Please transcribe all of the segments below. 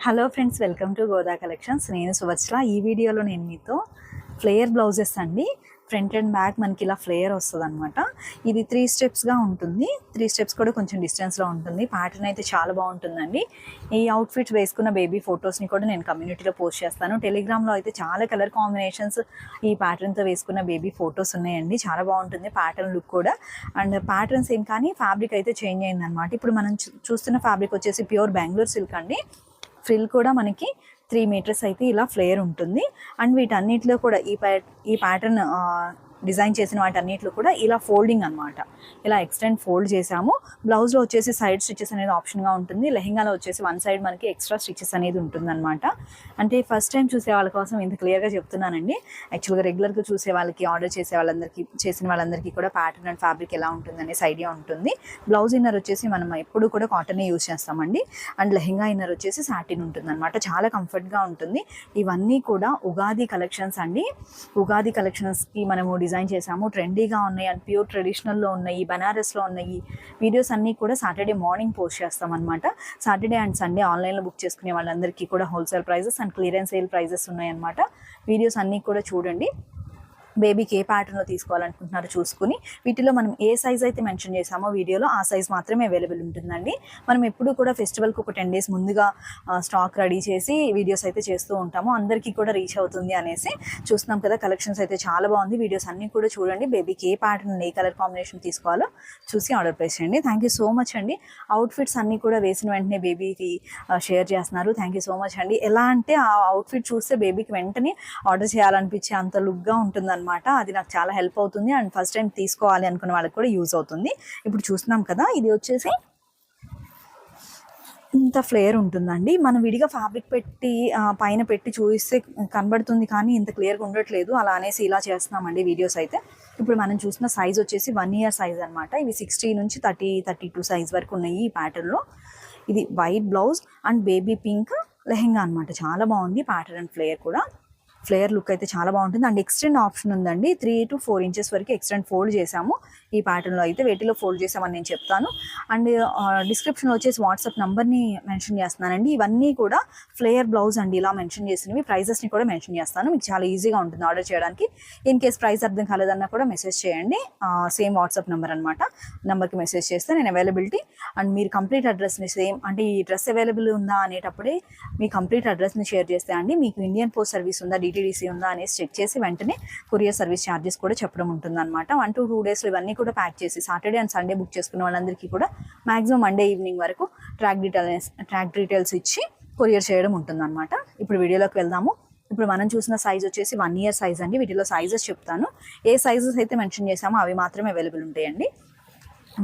Hello friends, welcome to Goda collections. నేను సువత్సల. ఈ వీడియోలో నేను మీతో ఫ్లేయర్ బ్లౌజెస్ అండి. ఫ్రంట్ అండ్ బ్యాక్ మనకి ఇలా ఫ్లేయర్ వస్తుంది అనమాట. ఇది 3 స్టెప్స్గా ఉంటుంది. 3 స్టెప్స్ కూడా కొంచెం డిస్టెన్స్లో ఉంటుంది. ప్యాటర్న్ అయితే చాలా బాగుంటుందండి. ఈ అవుట్ఫిట్స్ వేసుకున్న బేబీ ఫొటోస్ని కూడా నేను కమ్యూనిటీలో పోస్ట్ చేస్తాను. టెలిగ్రామ్లో అయితే చాలా కలర్ కాంబినేషన్స్ ఈ ప్యాటర్న్తో వేసుకున్న బేబీ ఫొటోస్ ఉన్నాయండి. చాలా బాగుంటుంది ప్యాటర్న్ లుక్ కూడా. అండ్ ప్యాటర్న్స్ ఏం కానీ ఫ్యాబ్రిక్ అయితే చేంజ్ అయిందనమాట. ఇప్పుడు మనం చూస్తున్న ఫ్యాబ్రిక్ వచ్చేసి ప్యూర్ బెంగళూరు సిల్క్ అండి. ఫ్రిల్ కూడా మనకి 3 మీటర్స్ అయితే ఇలా ఫ్లేయర్ ఉంటుంది. అండ్ వీటన్నిటిలో కూడా ఈ ప్యాటర్న్ డిజైన్ చేసిన వాటన్నిటిలో కూడా ఇలా ఫోల్డింగ్ అనమాట. ఇలా ఎక్స్టెండ్ ఫోల్డ్ చేసాము. బ్లౌజ్లో వచ్చేసి సైడ్ స్టిచెస్ అనేది ఆప్షన్గా ఉంటుంది. లెహెంగాలో వచ్చేసి వన్ సైడ్ మనకి ఎక్స్ట్రా స్టిచెస్ అనేది ఉంటుంది అనమాట. అంటే ఫస్ట్ టైం చూసే వాళ్ళ కోసం ఇంత క్లియర్గా చెప్తున్నానండి. యాక్చువల్గా రెగ్యులర్గా చూసే వాళ్ళకి, ఆర్డర్ చేసిన వాళ్ళందరికీ కూడా ప్యాటర్న్ అండ్ ఫ్యాబ్రిక్ ఎలా ఉంటుంది అనేసి ఐడియా ఉంటుంది. బ్లౌజ్ ఇన్నర్ వచ్చేసి మనం ఎప్పుడు కూడా కాటనే యూజ్ చేస్తామండి. అండ్ లెహెంగా ఇన్నర్ వచ్చేసి సాటిన్ ఉంటుంది అనమాట. చాలా కంఫర్ట్గా ఉంటుంది. ఇవన్నీ కూడా ఉగాది కలెక్షన్స్ అండి. ఉగాది కలెక్షన్స్కి మనము డిజైన్ చేసాము. ట్రెండీగా ఉన్నాయి అండ్ ప్యూర్ ట్రెడిషనల్లో ఉన్నాయి, బనారస్లో ఉన్నాయి. వీడియోస్ అన్నీ కూడా సాటర్డే మార్నింగ్ పోస్ట్ చేస్తాం అనమాట. సాటర్డే అండ్ సండే ఆన్లైన్లో బుక్ చేసుకునే వాళ్ళందరికీ కూడా wholesale prices and clearance sale prices ఉన్నాయన్నమాట. వీడియోస్ అన్నీ కూడా చూడండి. బేబీకి ఏ ప్యాటర్న్లో తీసుకోవాలనుకుంటున్నారో చూసుకుని వీటిలో మనం ఏ సైజ్ అయితే మెన్షన్ చేసామో వీడియోలో ఆ సైజ్ మాత్రమే అవైలబుల్ ఉంటుందండి. మనం ఎప్పుడు కూడా ఫెస్టివల్కి ఒక 10 days ముందుగా స్టాక్ రెడీ చేసి వీడియోస్ అయితే చేస్తూ ఉంటాము. అందరికీ కూడా రీచ్ అవుతుంది అనేసి చూస్తున్నాం కదా. కలెక్షన్స్ అయితే చాలా బాగుంది. వీడియోస్ అన్నీ కూడా చూడండి. బేబీకి ఏ ప్యాటర్న్, ఏ కలర్ కాంబినేషన్ తీసుకోవాలో చూసి ఆర్డర్ ప్లేస్ చేయండి. థ్యాంక్ యూ సో మచ్ అండి. అవుట్ఫిట్స్ అన్నీ కూడా వేసిన వెంటనే బేబీకి షేర్ చేస్తున్నారు. థ్యాంక్ యూ సో మచ్ అండి. ఎలా అంటే ఆ అవుట్ఫిట్ చూస్తే బేబీకి వెంటనే ఆర్డర్ చేయాలనిపించే అంత లుక్గా ఉంటుంది. అది నాకు చాలా హెల్ప్ అవుతుంది. అండ్ ఫస్ట్ టైం తీసుకోవాలి అనుకున్న వాళ్ళకి కూడా యూజ్ అవుతుంది. ఇప్పుడు చూస్తున్నాం కదా, ఇది వచ్చేసి ఇంత ఫ్లేయర్ ఉంటుందండి. మనం విడిగా ఫ్యాబ్రిక్ పెట్టి పైన పెట్టి చూపిస్తే కనబడుతుంది, కానీ ఇంత క్లియర్గా ఉండట్లేదు. అలా అనేసి ఇలా చేస్తున్నామండి వీడియోస్ అయితే. ఇప్పుడు మనం చూసిన సైజ్ వచ్చేసి 1 year సైజ్ అనమాట. ఇవి 60 నుంచి 32 సైజ్ వరకు ఉన్నాయి ఈ ప్యాటర్న్లో. ఇది white blouse and baby pink lehenga అనమాట. చాలా బాగుంది ప్యాటర్న్ అండ్ ఫ్లేయర్ కూడా. ఫ్లేయర్ లుక్ అయితే చాలా బాగుంటుంది. అండ్ ఎక్స్టెండ్ ఆప్షన్ ఉందండి. 3 to 4 inches వరకు ఎక్స్టెండ్ ఫోల్డ్ చేసాము ఈ ప్యాటర్న్లో అయితే. వేటిలో ఫోల్డ్ చేసామని నేను చెప్తాను. అండ్ డిస్క్రిప్షన్లో వచ్చేసి వాట్సాప్ నెంబర్ని మెన్షన్ చేస్తున్నానండి. ఇవన్నీ కూడా ఫ్లేయర్ బ్లౌజ్ అండి, ఇలా మెన్షన్ చేసినవి. ప్రైజెస్ని కూడా మెన్షన్ చేస్తాను. మీకు చాలా ఈజీగా ఉంటుంది ఆర్డర్ చేయడానికి. ఇన్ కేస్ ప్రైస్ అర్థం కాలేదన్నా కూడా మెసేజ్ చేయండి. సేమ్ వాట్సాప్ నెంబర్ అనమాట. నెంబర్కి మెసేజ్ చేస్తే నేను అవైలబిలిటీ అండ్ మీరు కంప్లీట్ అడ్రస్ని సేమ్, అంటే ఈ డ్రెస్ అవైలబుల్ ఉందా అనేటప్పుడే మీ కంప్లీట్ అడ్రస్ని షేర్ చేస్తే అండి, మీకు ఇండియన్ పోస్ట్ సర్వీస్ ఉందా, DTDC ఉందా అనేసి చెక్ చేసి వెంటనే కొరియర్ సర్వీస్ ఛార్జెస్ కూడా చెప్పడం ఉంటుంది అనమాట. 1 to 2 days ఇవన్నీ కూడా ప్యాక్ చేసి సాటర్డే అండ్ సండే బుక్ చేసుకున్న వాళ్ళందరికీ కూడా మాక్సిమం మండే ఈవినింగ్ వరకు ట్రాక్ డీటెయిల్స్ ఇచ్చి కొరియర్ చేయడం ఉంటుంది అనమాట. ఇప్పుడు వీడియోలోకి వెళ్దాము. ఇప్పుడు మనం చూసిన సైజ్ వచ్చేసి 1 year సైజ్ అండి. వీటిలో సైజెస్ చెప్తాను. ఏ సైజెస్ అయితే మెన్షన్ చేసామో అవి మాత్రమే అవైలబుల్ ఉంటాయండి.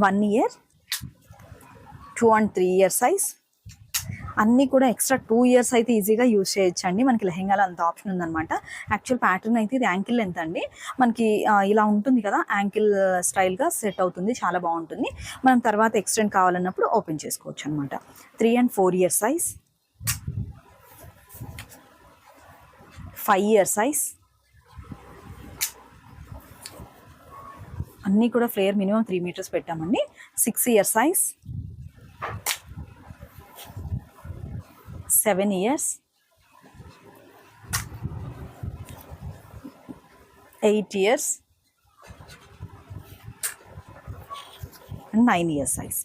1 year, 2 and 3 year సైజ్. అన్నీ కూడా ఎక్స్ట్రా 2 years అయితే ఈజీగా యూజ్ చేయొచ్చు అండి. మనకి లెహెంగాలో అంత ఆప్షన్ ఉందన్నమాట. యాక్చువల్ ప్యాటర్న్ అయితే ఇది యాంకిల్ లెంత్ అండి. మనకి ఇలా ఉంటుంది కదా, యాంకిల్ స్టైల్గా సెట్ అవుతుంది. చాలా బాగుంటుంది. మనం తర్వాత ఎక్స్టెండ్ కావాలన్నప్పుడు ఓపెన్ చేసుకోవచ్చు అనమాట. 3 and 4 year size, 5 year size. అన్నీ కూడా ఫ్లేయర్ మినిమం 3 meters పెట్టామండి. 6 year size, 7 years, 8 years and 9 years size.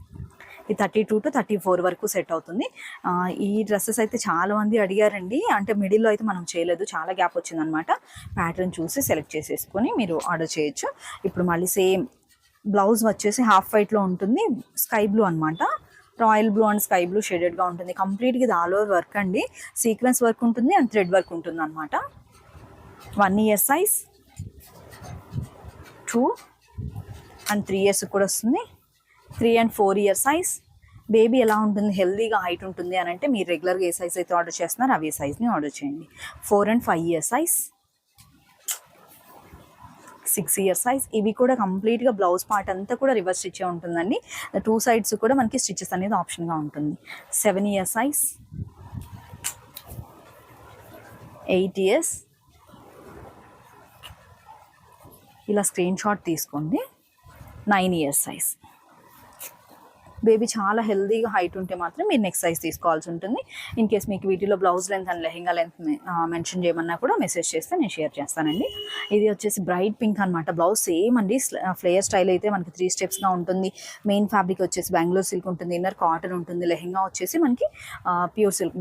ఈ 32 to 34 వరకు సెట్ అవుతుంది. ఈ డ్రెస్సెస్ అయితే చాలా మంది అడిగారండి. అంటే మిడిల్లో అయితే మనం చేయలేదు, చాలా గ్యాప్ వచ్చిందనమాట. ప్యాటర్న్ చూసి సెలెక్ట్ చేసేసుకొని మీరు ఆర్డర్ చేయొచ్చు. ఇప్పుడు మళ్ళీ సేమ్ బ్లౌజ్ వచ్చేసి హాఫ్ వైట్లో ఉంటుంది. స్కై బ్లూ అనమాట. Royal blue and sky blue షేడెడ్గా ఉంటుంది. కంప్లీట్గా ఇది ఆల్ ఓవర్ వర్క్ అండి. సీక్వెన్స్ వర్క్ ఉంటుంది అండ్ థ్రెడ్ వర్క్ ఉంటుంది అనమాట. 1 year సైజ్, 2 and 3 years కూడా వస్తుంది. 3 and 4 year సైజ్. బేబీ ఎలా ఉంటుంది, హెల్దీగా హైట్ ఉంటుంది అని అంటే మీరు రెగ్యులర్గా ఏ సైజ్ అయితే ఆర్డర్ చేస్తున్నారో అవే సైజ్ని ఆర్డర్ చేయండి. 4 and 5 year size, 6 year size. ఇవి కూడా కంప్లీట్గా బ్లౌజ్ పార్ట్ అంతా కూడా రివర్స్ స్టిచ్ ఉంటుందండి. 2 sides కూడా మనకి స్టిచెస్ అనేది ఆప్షన్గా ఉంటుంది. 7 year సైజ్, 8 years. ఇలా స్క్రీన్ షాట్ తీసుకోండి. 9 year సైజ్. బేబీ చాలా హెల్దీగా హైట్ ఉంటే మాత్రం మీరు నెక్స్ట్ సైజ్ తీసుకోవాల్సి ఉంటుంది. ఇన్ కేస్ మీకు వీటిలో blouse length and lehenga length mention చేయమన్నా కూడా మెసేజ్ చేస్తే నేను షేర్ చేస్తానండి. ఇది వచ్చేసి బ్రైట్ పింక్ అనమాట. బ్లౌజ్ సేమ్ అండి, ఫ్లేయర్ స్టైల్ అయితే మనకి 3 స్టెప్స్గా ఉంటుంది. మెయిన్ ఫ్యాబ్రిక్ వచ్చేసి బెంగళూరు సిల్క్ ఉంటుంది, ఇన్నర్ కాటన్ ఉంటుంది. లెహెంగా వచ్చేసి మనకి ప్యూర్ సిల్క్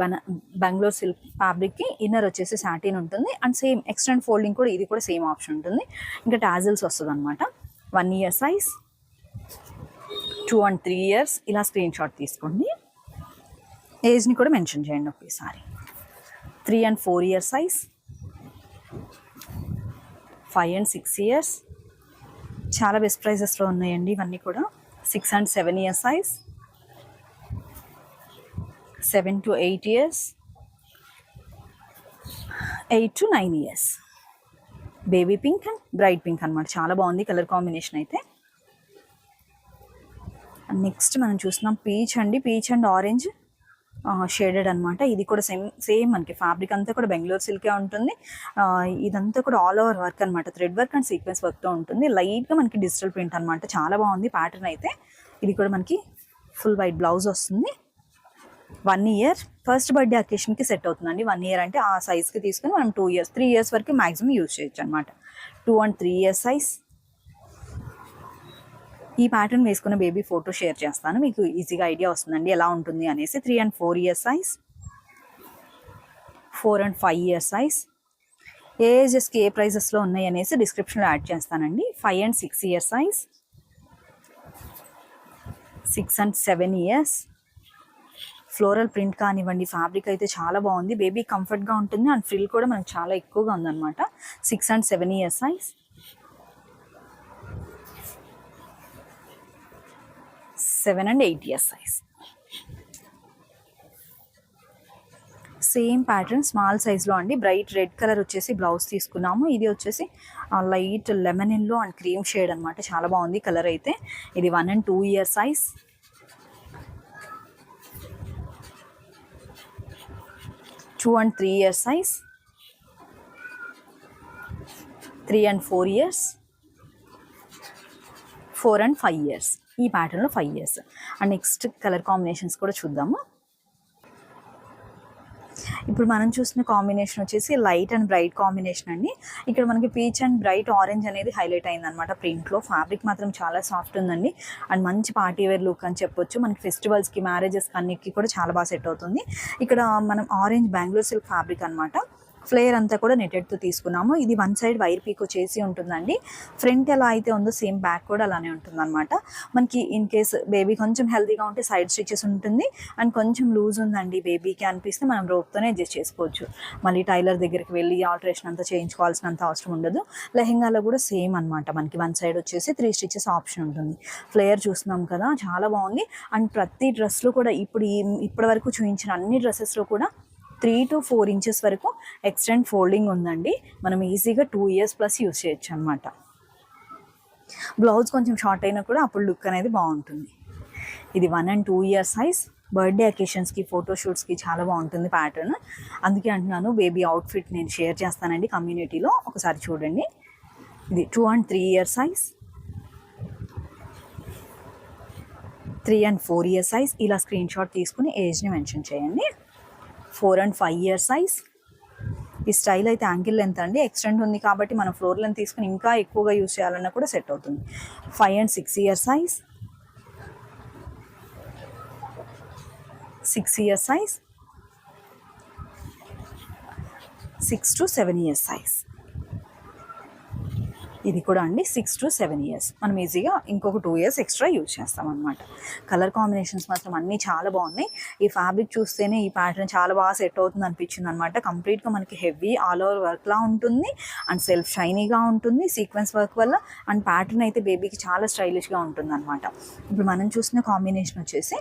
బెంగళూరు సిల్క్ ఫ్యాబ్రిక్కి ఇన్నర్ వచ్చేసి సాటిన్ ఉంటుంది. అండ్ సేమ్ ఎక్స్టెండ్ ఫోల్డింగ్ కూడా ఇది కూడా సేమ్ ఆప్షన్ ఉంటుంది. ఇంకా టాజిల్స్ వస్తుంది అనమాట. 1 year సైజ్, 2 and 3 years ఇలా స్క్రీన్ షాట్ తీసుకోండి. ఏజ్ని కూడా మెన్షన్ చేయండి ఒకేసారి. 3 and 4 year size, 5 and 6 years చాలా బెస్ట్ ప్రైజెస్లో ఉన్నాయండి ఇవన్నీ కూడా. 6 and 7 year size, 7 to 8 years, 8 to 9 years. Baby pink and bright pink అనమాట. చాలా బాగుంది కలర్ కాంబినేషన్ అయితే. నెక్స్ట్ మనం చూస్తున్నాం పీచ్ అండి. పీచ్ అండ్ ఆరెంజ్ షేడెడ్ అనమాట. ఇది కూడా సేమ్ మనకి ఫ్యాబ్రిక్ అంతా కూడా బెంగళూరు సిల్కే ఉంటుంది. ఇదంతా కూడా ఆల్ ఓవర్ వర్క్ అనమాట. థ్రెడ్ వర్క్ అండ్ సీక్వెన్స్ వర్క్తో ఉంటుంది. లైట్గా మనకి డిజిటల్ ప్రింట్ అనమాట. చాలా బాగుంది ప్యాటర్న్ అయితే. ఇది కూడా మనకి ఫుల్ వైట్ బ్లౌజ్ వస్తుంది. 1 year ఫస్ట్ బర్త్డే అకేషన్కి సెట్ అవుతుందండి. 1 year అంటే ఆ సైజ్కి తీసుకుని మనం 2 years 3 years వరకు మ్యాక్సిమం యూజ్ చేయొచ్చు అనమాట. 2 and 3 year సైజ్. ఈ ప్యాటర్న్ వేసుకున్న బేబీ ఫోటో షేర్ చేస్తాను, మీకు ఈజీగా ఐడియా వస్తుందండి ఎలా ఉంటుంది అనేసి. 3 and 4 year size, 4 and 5 year size. ఏ ఏజెస్కి ఏ ప్రైజెస్లో ఉన్నాయి అనేసి డిస్క్రిప్షన్లో యాడ్ చేస్తానండి. 5 and 6 year size, 6 and 7 years. Floral print కానివ్వండి, ఫ్యాబ్రిక్ అయితే చాలా బాగుంది. బేబీ కంఫర్ట్గా ఉంటుంది అండ్ ఫ్రిల్ కూడా మనకు చాలా ఎక్కువగా ఉందన్నమాట. 6 and 7 year size, 7 and 8 year size. Same pattern small సైజ్లో అండి. బ్రైట్ రెడ్ కలర్ వచ్చేసి బ్లౌజ్ తీసుకున్నాము. ఇది వచ్చేసి light lemon yellow and cream shade అనమాట. చాలా బాగుంది కలర్ అయితే. ఇది 1 and 2 year size, 2 and 3 year size, 3 and 4 years, 4 and 5 years. ఈ ప్యాటర్న్లో 5 years. And next colour combinations కూడా చూద్దాము. ఇప్పుడు మనం చూసిన కాంబినేషన్ వచ్చేసి లైట్ అండ్ బ్రైట్ కాంబినేషన్ అండి. ఇక్కడ మనకి పీచ్ అండ్ బ్రైట్ ఆరెంజ్ అనేది హైలైట్ అయిందనమాట ప్రింట్లో. ఫ్యాబ్రిక్ మాత్రం చాలా సాఫ్ట్ ఉందండి అండ్ మంచి పార్టీ వేర్ లుక్ అని చెప్పొచ్చు. మనకి ఫెస్టివల్స్కి, మ్యారేజెస్కి అన్నిటికీ కూడా చాలా బాగా సెట్ అవుతుంది. ఇక్కడ మనం ఆరెంజ్ బెంగళూరు సిల్క్ ఫ్యాబ్రిక్ అనమాట. ఫ్లేయర్ అంతా కూడా నెటెడ్తో తీసుకున్నాము. ఇది 1 side వైర్ పీకో చేసి ఉంటుందండి. ఫ్రంట్ ఎలా అయితే ఉందో సేమ్ బ్యాక్ కూడా అలానే ఉంటుంది అనమాట. మనకి ఇన్ కేస్ బేబీ కొంచెం హెల్తీగా ఉంటే సైడ్ స్టిచెస్ ఉంటుంది అండ్ కొంచెం లూజ్ ఉందండి బేబీకి అనిపిస్తే మనం రోప్తోనే అడ్జస్ట్ చేసుకోవచ్చు. మళ్ళీ టైలర్ దగ్గరికి వెళ్ళి ఆల్టరేషన్ అంతా చేయించుకోవాల్సినంత అవసరం ఉండదు. లెహెంగాలో కూడా సేమ్ అనమాట. మనకి 1 side వచ్చేసి 3 stitches ఆప్షన్ ఉంటుంది. ఫ్లేయర్ చూస్తున్నాం కదా, చాలా బాగుంది. అండ్ ప్రతి డ్రెస్లో కూడా ఇప్పటి వరకు చూపించిన అన్ని డ్రెస్సెస్లో కూడా 3 to 4 inches వరకు ఎక్స్టెండ్ ఫోల్డింగ్ ఉందండి. మనం ఈజీగా 2 years ప్లస్ యూజ్ చేయొచ్చు అనమాట. బ్లౌజ్ కొంచెం షార్ట్ అయినా కూడా అప్పుడు లుక్ అనేది బాగుంటుంది. ఇది 1 and 2 year సైజ్. బర్త్డే అకేషన్స్కి, ఫోటోషూట్స్కి చాలా బాగుంటుంది ప్యాటర్న్. అందుకే అంటున్నాను బేబీ అవుట్ఫిట్ నేను షేర్ చేస్తానండి కమ్యూనిటీలో, ఒకసారి చూడండి. ఇది 2 and 3 year size, 3 and 4 year size. ఇలా స్క్రీన్ షాట్ తీసుకుని ఏజ్ని మెన్షన్ చేయండి. 4 and 5 year సైజ్. ఈ స్టైల్ అయితే యాంకిల్ లెంత్ అండి, ఎక్స్టెండ్ ఉంది కాబట్టి మనం ఫ్లోర్ లెంత్ తీసుకుని ఇంకా ఎక్కువగా యూజ్ చేయాలన్నా కూడా సెట్ అవుతుంది. 5 and 6 year size, 6 year size, 6 to 7 year size. ఇది కూడా అండి 6 to 7 years. మనం ఈజీగా ఇంకొక 2 years ఎక్స్ట్రా యూజ్ చేస్తాం అనమాట. కలర్ కాంబినేషన్స్ మాత్రం అన్నీ చాలా బాగున్నాయి. ఈ ఫ్యాబ్రిక్ చూస్తేనే ఈ ప్యాటర్న్ చాలా బాగా సెట్ అవుతుంది అనిపించింది అనమాట. కంప్లీట్గా మనకి హెవీ ఆల్ ఓవర్ వర్క్లా ఉంటుంది అండ్ సెల్ఫ్ షైనీగా ఉంటుంది సీక్వెన్స్ వర్క్ వల్ల. అండ్ ప్యాటర్న్ అయితే బేబీకి చాలా స్టైలిష్గా ఉంటుంది అనమాట. ఇప్పుడు మనం చూసిన కాంబినేషన్ వచ్చేసి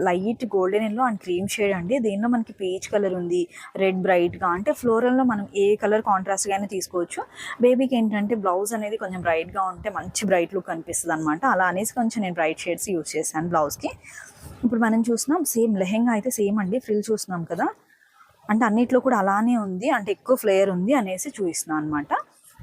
light golden yellow and cream shade అండి. దీనిలో మనకి పీచ్ కలర్ ఉంది, రెడ్ బ్రైట్గా, అంటే ఫ్లోరల్లో మనం ఏ కలర్ కాంట్రాస్ట్గానే తీసుకోవచ్చు. బేబీకి ఏంటంటే బ్లౌజ్ అనేది కొంచెం బ్రైట్గా ఉంటే మంచి బ్రైట్ లుక్ అనిపిస్తుంది అనమాట. అలా అనేసి కొంచెం నేను బ్రైట్ షేడ్స్ యూజ్ చేశాను బ్లౌజ్కి. ఇప్పుడు మనం చూస్తున్నాం సేమ్ లెహెంగా అయితే సేమ్ అండి. ఫ్రిల్ చూస్తున్నాం కదా, అంటే అన్నిట్లో కూడా అలానే ఉంది, అంటే ఎక్కువ ఫ్లేయర్ ఉంది అనేసి చూపిస్తున్నాను అనమాట.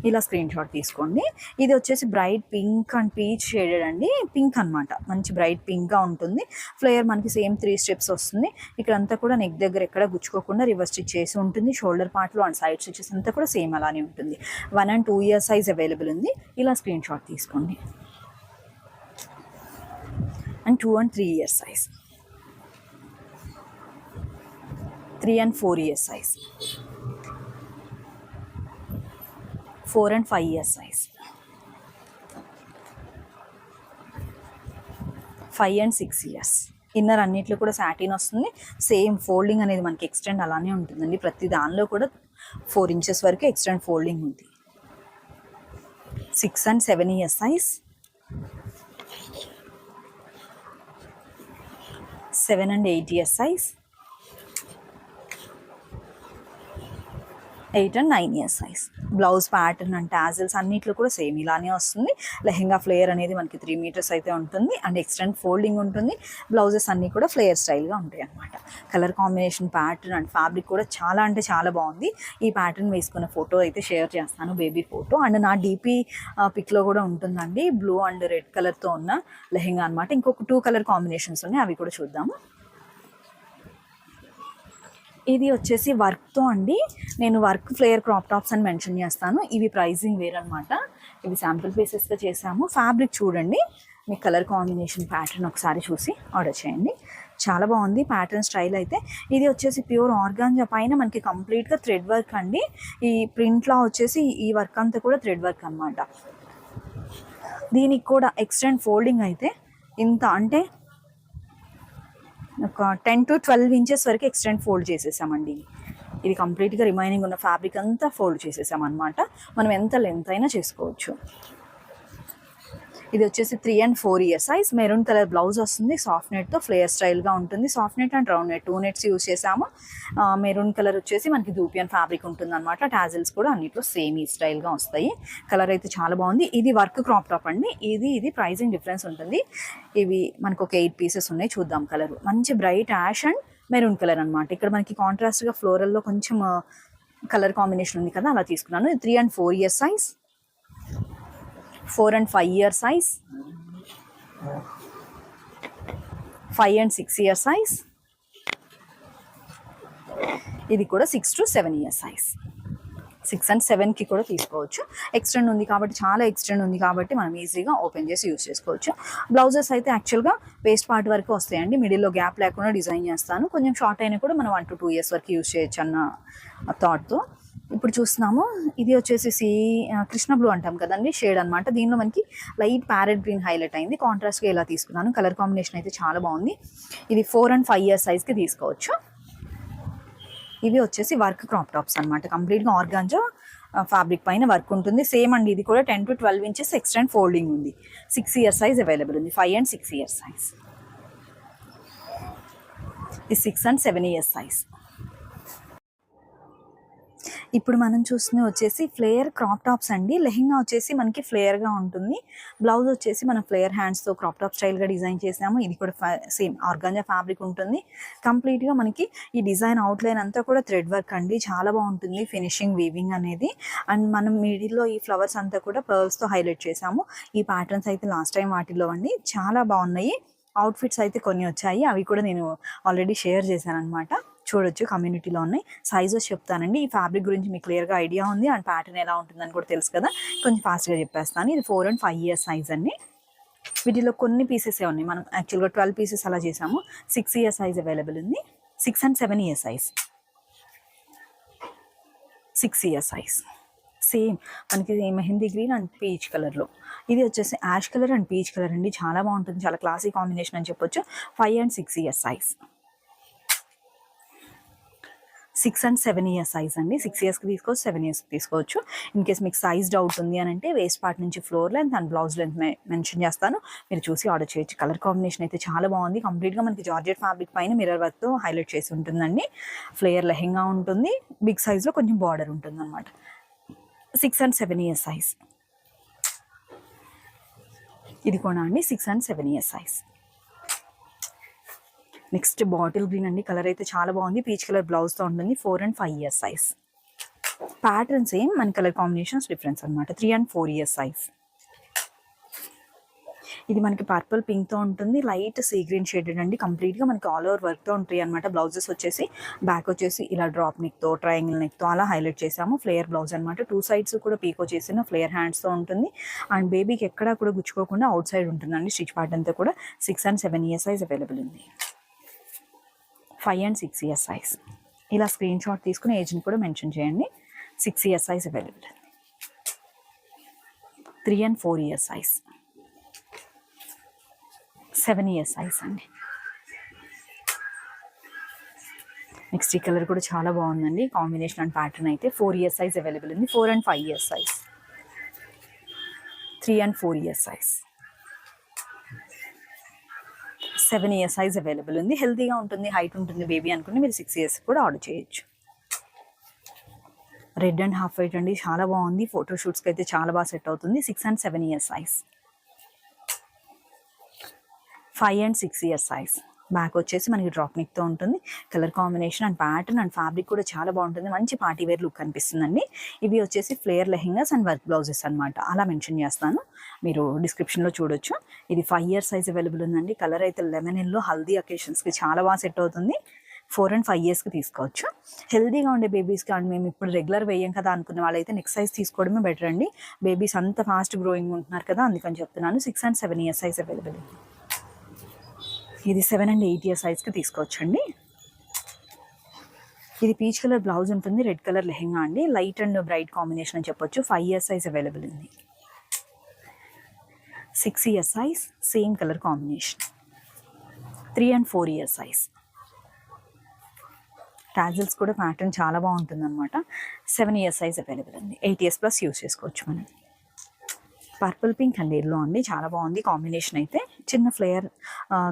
ఇలా స్క్రీన్ షాట్ తీసుకోండి. ఇది వచ్చేసి bright pink and peach shaded అండి, పింక్ అనమాట, మంచి బ్రైట్ పింక్గా ఉంటుంది. ఫ్లేయర్ మనకి సేమ్ 3 స్టెప్స్ వస్తుంది. ఇక్కడంతా కూడా నెక్ దగ్గర ఎక్కడ గుచ్చుకోకుండా రివర్స్ స్టిచ్ చేసి ఉంటుంది. షోల్డర్ పార్ట్లో అండ్ సైడ్ స్టిచెస్ అంతా కూడా సేమ్ అలానే ఉంటుంది. 1 and 2 year సైజ్ అవైలబుల్ ఉంది. ఇలా స్క్రీన్ షాట్ తీసుకోండి. And 2 and 3 year size, 3 and 4 year size, 4 and 5 year size, 5 and 6 years. Inner అన్నిట్లో కూడా సాటిన్ వస్తుంది. సేమ్ ఫోల్డింగ్ అనేది మనకి ఎక్స్టెండ్ అలానే ఉంటుందండి. ప్రతి దానిలో కూడా 4 inches వరకు ఎక్స్టెండ్ ఫోల్డింగ్ ఉంది. 6 and 7 year size, 7 and 8 year size, 8 and 9 year size. Blouse pattern and tassels అన్నిట్లో కూడా సేమ్ ఇలానే వస్తుంది. లెహెంగా ఫ్లేయర్ అనేది మనకి 3 meters అయితే ఉంటుంది అండ్ ఎక్స్టెండ్ ఫోల్డింగ్ ఉంటుంది. బ్లౌజెస్ అన్నీ కూడా ఫ్లేయర్ స్టైల్గా ఉంటాయి అన్నమాట. Colour combination, pattern and fabric కూడా చాలా అంటే చాలా బాగుంది. ఈ ప్యాటర్న్ వేసుకున్న ఫోటో అయితే షేర్ చేస్తాను, బేబీ ఫోటో. అండ్ నా డీపీ పిక్లో కూడా ఉంటుందండి, బ్లూ అండ్ రెడ్ కలర్తో ఉన్న లెహెంగా అనమాట. ఇంకొక 2 కలర్ కాంబినేషన్స్ ఉన్నాయి, అవి కూడా చూద్దాము. ఇది వచ్చేసి వర్క్తో అండి. నేను వర్క్ ఫ్లేయర్ క్రాప్ టాప్స్ అని మెన్షన్ చేస్తాను. ఇవి ప్రైజింగ్ వేర్ అనమాట. ఇవి శాంపుల్ పీసెస్గా చేసాము. ఫ్యాబ్రిక్ చూడండి, మీ కలర్ కాంబినేషన్ ప్యాటర్న్ ఒకసారి చూసి ఆర్డర్ చేయండి. చాలా బాగుంది ప్యాటర్న్ స్టైల్ అయితే. ఇది వచ్చేసి ప్యూర్ ఆర్గాంజా పైన మనకి కంప్లీట్గా థ్రెడ్ వర్క్ అండి. ఈ ప్రింట్లో వచ్చేసి ఈ వర్క్ అంతా కూడా థ్రెడ్ వర్క్ అనమాట. దీనికి కూడా ఎక్స్టెండ్ ఫోల్డింగ్ అయితే ఇంత అంటే ఒక 10 to 12 inches వరకు ఎక్స్టెండ్ ఫోల్డ్ చేసేసామండి. ఇది కంప్లీట్గా రిమైనింగ్ ఉన్న ఫ్యాబ్రిక్ అంతా ఫోల్డ్ చేసేసామన్నమాట. మనం ఎంత లెంత్ అయినా చేసుకోవచ్చు. ఇది వచ్చేసి 3 and 4 year size. Maroon colour blouse వస్తుంది. సాఫ్ట్ నెట్తో ఫ్లేయర్ స్టైల్గా ఉంటుంది. Soft net and round net 2 nets use చేసాము. మెరూన్ కలర్ వచ్చేసి మనకి దూపియన్ ఫ్యాబ్రిక్ ఉంటుంది అనమాట. టాజిల్స్ కూడా అన్నిట్లో సేమ్ ఈ స్టైల్గా వస్తాయి. కలర్ అయితే చాలా బాగుంది. ఇది వర్క్ క్రాప్ టాప్ అండి. ఇది ప్రైజింగ్ డిఫరెన్స్ ఉంటుంది. ఇవి మనకు ఒక 8 pieces ఉన్నాయి, చూద్దాం. కలర్ మంచి bright ash and maroon colour అనమాట. ఇక్కడ మనకి కాంట్రాస్ట్గా ఫ్లోరల్లో కొంచెం కలర్ కాంబినేషన్ ఉంది కదా, అలా తీసుకున్నాను. 3 and 4 year size, 4 and 5 year size, 5 and 6 year size. ఇది కూడా 6 to 7 year size. 6 and 7కి కూడా తీసుకోవచ్చు. ఎక్స్టెండ్ ఉంది కాబట్టి, చాలా ఎక్స్టెండ్ ఉంది కాబట్టి మనం ఈజీగా ఓపెన్ చేసి యూజ్ చేసుకోవచ్చు. బ్లౌజెస్ అయితే యాక్చువల్గా వేస్ట్ పార్ట్ వరకు వస్తాయండి. మిడిల్లో గ్యాప్ లేకుండా డిజైన్ చేస్తాను. కొంచెం షార్ట్ అయినా కూడా మనం 1 to 2 years వరకు యూజ్ చేయొచ్చు అన్న థాట్తో. ఇప్పుడు చూస్తున్నాము. ఇది వచ్చేసి కృష్ణ బ్లూ అంటాం కదండి, షేడ్ అనమాట. దీనిలో మనకి లైట్ ప్యారెట్ గ్రీన్ హైలైట్ అయింది. కాంట్రాస్ట్గా ఇలా తీసుకున్నాను. కలర్ కాంబినేషన్ అయితే చాలా బాగుంది. ఇది 4 and 5 year సైజ్కి తీసుకోవచ్చు. ఇవి వచ్చేసి వర్క్ క్రాప్ టాప్స్ అనమాట. కంప్లీట్గా ఆర్గాంజా ఫ్యాబ్రిక్ పైన వర్క్ ఉంటుంది. సేమ్ అండి, ఇది కూడా 10 to 12 inches ఎక్స్టెండ్ ఫోల్డింగ్ ఉంది. 6 year సైజ్ అవైలబుల్ ఉంది. 5 and 6 year సైజ్. ఇది 6 and 7 year సైజ్. ఇప్పుడు మనం చూస్తున్నది వచ్చేసి ఫ్లేయర్ క్రాప్ టాప్స్ అండి. లెహెంగా వచ్చేసి మనకి ఫ్లేయర్గా ఉంటుంది. బ్లౌజ్ వచ్చేసి మనం ఫ్లేయర్ హ్యాండ్స్తో క్రాప్ టాప్ స్టైల్గా డిజైన్ చేసాము. ఇది కూడా సేమ్ ఆర్గాంజా ఫ్యాబ్రిక్ ఉంటుంది. కంప్లీట్గా మనకి ఈ డిజైన్ అవుట్లైన్ అంతా కూడా థ్రెడ్ వర్క్ అండి. చాలా బాగుంటుంది ఫినిషింగ్, వీవింగ్ అనేది. అండ్ మనం మిడిల్లో ఈ ఫ్లవర్స్ అంతా కూడా పర్ల్స్తో హైలైట్ చేసాము. ఈ ప్యాటర్న్స్ అయితే లాస్ట్ టైం వాటిల్లో అండి చాలా బాగున్నాయి. అవుట్ఫిట్స్ అయితే కొన్ని వచ్చాయి, అవి కూడా నేను ఆల్రెడీ షేర్ చేశాను అనమాట. చూడొచ్చు, కమ్యూనిటీలో ఉన్నాయి. సైజెస్ చెప్తానండి. ఈ ఫ్యాబ్రిక్ గురించి మీకు క్లియర్గా ఐడియా ఉంది అండ్ ప్యాటర్న్ ఎలా ఉంటుందని కూడా తెలుసు కదా, కొంచెం ఫాస్ట్గా చెప్పేస్తాను. ఇది 4 and 5 year సైజ్ అండి. వీటిలో కొన్ని పీసెసే ఉన్నాయి. మనం యాక్చువల్గా 12 pieces అలా చేసాము. 6 year సైజ్ అవైలబుల్ ఉంది. 6 and 7 year size. 6 year size. Same మనకి మెహందీ గ్రీన్ అండ్ పీచ్ కలర్లో. ఇది వచ్చేసి ash colour and peach colour అండి. చాలా బాగుంటుంది, చాలా క్లాసీ కాంబినేషన్ అని చెప్పొచ్చు. 5 and 6 year size. 6 and 7 year size అండి. 6 yearsకి తీసుకోవచ్చు, 7 yearsకి తీసుకోవచ్చు. ఇన్ కేస్ మీకు సైజ్ డౌట్ ఉంది అని అంటే వేస్ట్ పార్ట్ నుంచి floor length and blouse length mention చేస్తాను, మీరు చూసి ఆర్డర్ చేయొచ్చు. కలర్ కాంబినేషన్ అయితే చాలా బాగుంది. కంప్లీట్గా మనకి జార్జెట్ ఫ్యాబ్రిక్ పైన మిర్రర్ వర్క్తో హైలైట్ చేసి ఉంటుందండి. ఫ్లేయర్ లెహెంగా ఉంటుంది. బిగ్ సైజ్లో కొంచెం బార్డర్ ఉంటుంది అనమాట. 6 and 7 year సైజ్. ఇది కూడా అండి 6 and 7 year size. Next bottle green అండి. కలర్ అయితే చాలా బాగుంది. పీచ్ కలర్ బ్లౌజ్తో ఉంటుంది. 4 and 5 year size. Pattern same, మన కలర్ కాంబినేషన్స్ డిఫరెన్స్ అనమాట. 3 and 4 ఇయర్స్ సైజ్. ఇది మనకి పర్పుల్ పింక్తో ఉంటుంది, లైట్ సీ గ్రీన్ షేడెడ్ అండి. కంప్లీట్గా మనకి ఆల్ ఓవర్ వర్క్తో ఉంటాయి అనమాట. బ్లౌజెస్ వచ్చేసి బ్యాక్ వచ్చేసి ఇలా డ్రాప్ నెక్తో, ట్రయాంగిల్ నెక్తో అలా హైలైట్ చేసాము. ఫ్లేయర్ బ్లౌజ్ అనమాట. 2 sides కూడా పీకో చేసిన ఫ్లేయర్ హ్యాండ్స్తో ఉంటుంది. అండ్ బేబీకి ఎక్కడా కూడా గుచ్చుకోకుండా అవుట్ సైడ్ ఉంటుందండి. స్టిచ్ పార్ట్ అంతా కూడా 6 and 7 ఇయర్స్ సైజ్ అవైలబుల్ ఉంది. 5 and 6 ఇయర్స్ సైజ్. ఇలా స్క్రీన్ షాట్ తీసుకుని ఏజ్ని కూడా మెన్షన్ చేయండి. 6 ఇయర్స్ సైజ్ అవైలబుల్ ఉంది. 3 and 4 years size. 7 years size అండి. నెక్స్ట్ ఈ కలర్ కూడా చాలా బాగుందండి. కాంబినేషన్ అండ్ ప్యాటర్న్ అయితే 4 ఇయర్స్ సైజ్ అవైలబుల్ ఉంది. 4 and 5 years size. 3 and 4 years size. 7 years size available ఉంది. హెల్తీగా ఉంటుంది, హైట్ ఉంటుంది బేబీ అనుకుంటే మీరు 6 ఇయర్స్ కూడా ఆర్డర్ చేయొచ్చు. రెడ్ అండ్ హాఫ్ వైట్ అండి, చాలా బాగుంది. ఫోటోషూట్స్కి అయితే చాలా బాగా సెట్ అవుతుంది. 6 and 7 years size. 5 and 6 years size. Back వచ్చేసి మనకి డ్రాప్ నెక్తో ఉంటుంది. Colour combination and pattern and fabric కూడా చాలా బాగుంటుంది. మంచి పార్టీ వేర్ లుక్ అనిపిస్తుందండి. ఇవి వచ్చేసి flayer lehengas and work blouses అనమాట. అలా మెన్షన్ చేస్తాను, మీరు డిస్క్రిప్షన్లో చూడొచ్చు. ఇది 5 ఇయర్స్ సైజ్ అవైలబుల్ ఉందండి. కలర్ అయితే లెమన్ ఎల్లో, హల్దీ అకేషన్స్కి చాలా బాగా సెట్ అవుతుంది. 4 and 5 ఇయర్స్కి తీసుకోవచ్చు. హెల్దీగా ఉండే బేబీస్కి అండ్ మేము ఇప్పుడు రెగ్యులర్ వేయం కదా అనుకునే వాళ్ళైతే నెక్స్ట్ సైజ్ తీసుకోవడమే బెటర్ అండి. బేబీస్ అంత ఫాస్ట్ గ్రోయింగ్ ఉంటున్నారు కదా, అందుకని చెప్తున్నాను. 6 and 7 ఇయర్స్ సైజ్ అవైలబుల్ ఉంది. ఇది 7 and 8 ఇయర్స్ సైజ్కి తీసుకోవచ్చండి. ఇది పీచ్ కలర్ బ్లౌజ్ ఉంటుంది, రెడ్ కలర్ లెహెంగా అండి. లైట్ అండ్ బ్రైట్ కాంబినేషన్ అని చెప్పొచ్చు. 5 ఇయర్స్ సైజ్ అవైలబుల్ ఉంది. 6 years size, same colour combination. 3 and 4 years size. Tassels కూడా ప్యాటర్న్ చాలా బాగుంటుంది అనమాట. 7 ఇయర్స్ సైజ్ అవైలబుల్ ఉంది. 8 ఇయర్స్ ప్లస్ యూస్ చేసుకోవచ్చు మనం. పర్పుల్ పింక్ అండ్ ఎల్లో అండి, చాలా బాగుంది కాంబినేషన్ అయితే. చిన్న ఫ్లేయర్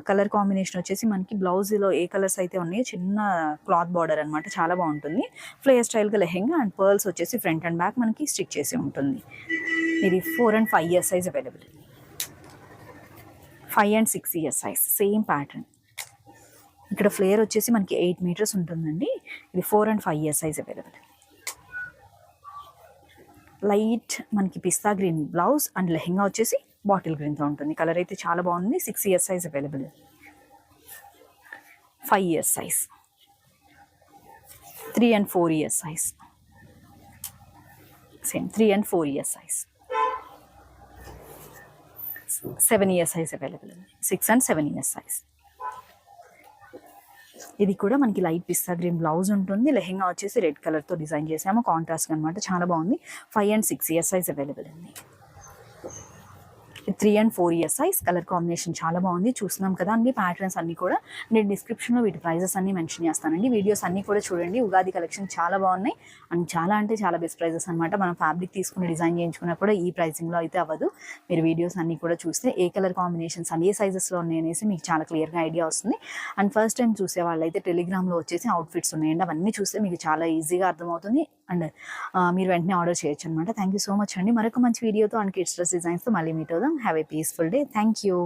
కలర్ కాంబినేషన్ వచ్చేసి మనకి బ్లౌజ్లో ఏ కలర్స్ అయితే ఉన్నాయో చిన్న క్లాత్ బార్డర్ అనమాట, చాలా బాగుంటుంది. ఫ్లేయర్ స్టైల్గా లెహెంగా అండ్ పర్ల్స్ వచ్చేసి ఫ్రంట్ అండ్ బ్యాక్ మనకి స్టిక్ చేసి ఉంటుంది. ఇది 4 and 5 years size available. 5 and 6 years size, same pattern. ఇక్కడ ఫ్లేయర్ వచ్చేసి మనకి 8 meters ఉంటుందండి. ఇది 4 and 5 years size available. Light మనకి పిస్తా గ్రీన్ బ్లౌజ్ అండ్ లెహెంగా వచ్చేసి బాటిల్ గ్రీన్తో ఉంటుంది. కలర్ అయితే చాలా బాగుంది. 6 years size available. 5 years size. 3 and 4 years size. Same 3 and 4 years size. 7 years size available. 6 and 7 years size. ఇది కూడా మనకి లైట్ పిస్తా గ్రీన్ బ్లౌజ్ ఉంటుంది. లెహెంగా వచ్చేసి రెడ్ కలర్తో డిజైన్ చేసాము, కాంట్రాస్ట్ అనమాట, చాలా బాగుంది. 5 and 6 ఇయర్స్ సైజ్ అవైలబుల్ ఉంది. 3 and 4 years size. Colour combination చాలా బాగుంది. చూస్తున్నాం కదా అండి, ప్యాటర్న్స్ అన్నీ కూడా నేను డిస్క్రిప్షన్లో వీటి ప్రైజెస్ అన్నీ మెన్షన్ చేస్తానండి. వీడియోస్ అన్నీ కూడా చూడండి. ఉగాది కలెక్షన్ చాలా బాగున్నాయి అండ్ చాలా అంటే చాలా బెస్ట్ ప్రైజెస్ అనమాట. మనం ఫ్యాబ్రిక్ తీసుకుని డిజైన్ చేయించుకున్నా కూడా ఈ ప్రైసింగ్లో అయితే అవ్వదు. మీరు వీడియోస్ అన్నీ కూడా చూస్తే ఏ కలర్ కాంబినేషన్స్ అన్ని ఏ సైజెస్లో ఉన్నాయి అనేసి మీకు చాలా క్లియర్గా ఐడియా వస్తుంది. అండ్ ఫస్ట్ టైం చూసే వాళ్ళైతే టెలిగ్రామ్లో వచ్చేసి అవుట్ఫిట్స్ ఉన్నాయండి, అవన్నీ చూస్తే మీకు చాలా ఈజీగా అర్థమవుతుంది అండ్ మీరు వెంటనే ఆర్డర్ చేయొచ్చు అనమాట. థ్యాంక్ యూ సో మచ్ అండి. మరొక మంచి వీడియోతో అండ్ కిడ్స్ డ్రెస్ డిజైన్స్తో మళ్ళీ మీట్ అవుదాం. Have a peaceful day. Thank you.